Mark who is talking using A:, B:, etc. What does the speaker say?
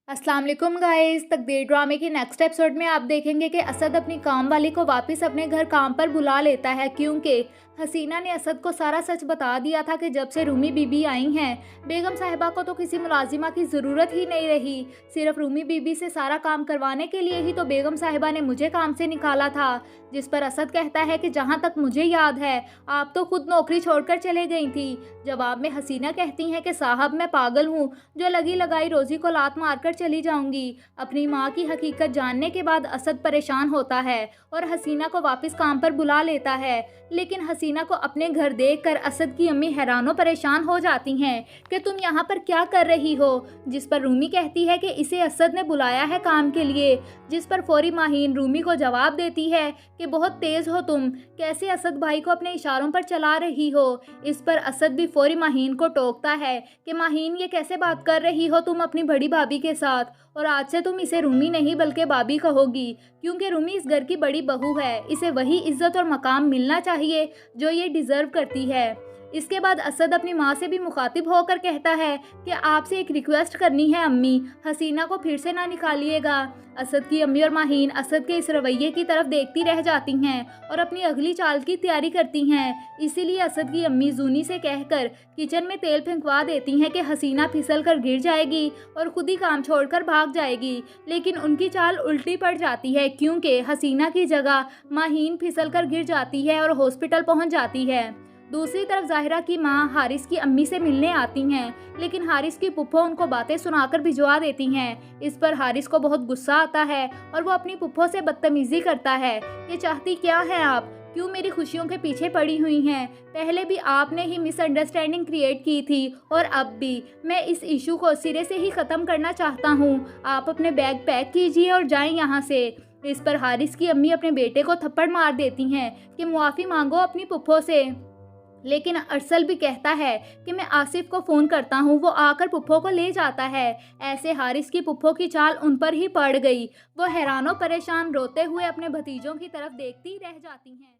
A: अस्सलाम वालेकुम गाइस। तकदीर ड्रामे के नेक्स्ट एपिसोड में आप देखेंगे कि असद अपनी काम वाली को वापस अपने घर काम पर बुला लेता है, क्योंकि हसीना ने असद को सारा सच बता दिया था कि जब से रूमी बीबी आई हैं, बेगम साहिबा को तो किसी मुलाजिमा की ज़रूरत ही नहीं रही। सिर्फ रूमी बीबी से सारा काम करवाने के लिए ही तो बेगम साहिबा ने मुझे काम से निकाला था। जिस पर असद कहता है कि जहाँ तक मुझे याद है आप तो खुद नौकरी छोड़कर चले गई थी। जवाब में हसीना कहती हैं कि साहब मैं पागल हूँ जो लगी लगाई रोज़ी को लात मारकर चली जाऊंगी। अपनी माँ की हकीकत जानने के बाद असद परेशान होता है और हसीना को वापस काम पर बुला लेता है, लेकिन हसीना को अपने घर देखकर असद की अम्मी हैरानो परेशान हो जाती हैं कि तुम यहाँ पर क्या कर रही हो। जिस पर रूमी कहती है कि इसे असद ने बुलाया है काम के लिए। जिस पर फौरी माहीन रूमी को जवाब देती है कि बहुत तेज़ हो तुम, कैसे असद भाई को अपने इशारों पर चला रही हो। इस पर असद भी फौरी माहीन को टोकता है कि माहीन ये कैसे बात कर रही हो तुम अपनी बड़ी भाभी के साथ, और आज से तुम इसे रूमी नहीं बल्कि भाभी कहोगी, क्योंकि रूमी इस घर की बड़ी बहू है। इसे वही इज्जत और मकाम मिलना चाहिए जो ये डिज़र्व करती है। इसके बाद असद अपनी माँ से भी मुखातिब होकर कहता है कि आपसे एक रिक्वेस्ट करनी है अम्मी, हसीना को फिर से ना निकालिएगा। असद की अम्मी और माहीन असद के इस रवैये की तरफ देखती रह जाती हैं और अपनी अगली चाल की तैयारी करती हैं। इसीलिए असद की अम्मी जूनी से कहकर किचन में तेल फेंकवा देती हैं कि हसीना फिसल कर गिर जाएगी और खुद ही काम छोड़कर भाग जाएगी। लेकिन उनकी चाल उल्टी पड़ जाती है, क्योंकि हसीना की जगह माहीन फिसल कर गिर जाती है और हॉस्पिटल पहुंच जाती है। दूसरी तरफ ज़ाहिरा की माँ हारिस की अम्मी से मिलने आती हैं, लेकिन हारिस की पुप्पो उनको बातें सुनाकर भिजवा देती हैं। इस पर हारिस को बहुत गुस्सा आता है और वो अपनी पुप्पो से बदतमीज़ी करता है। ये चाहती क्या है आप, क्यों मेरी खुशियों के पीछे पड़ी हुई हैं? पहले भी आपने ही मिसअंडरस्टैंडिंग क्रिएट की थी और अब भी। मैं इस इशू को सिरे से ही ख़त्म करना चाहता हूँ। आप अपने बैग पैक कीजिए और जाएं यहाँ से। इस पर हारिस की अम्मी अपने बेटे को थप्पड़ मार देती हैं कि मुआफ़ी मांगो अपनी पुप्पो से। लेकिन अरसल भी कहता है कि मैं आसिफ को फ़ोन करता हूँ, वो आकर पुप्पो को ले जाता है। ऐसे हारिस की पुप्पो की चाल उन पर ही पड़ गई। वो हैरानो परेशान रोते हुए अपने भतीजों की तरफ देखती रह जाती हैं।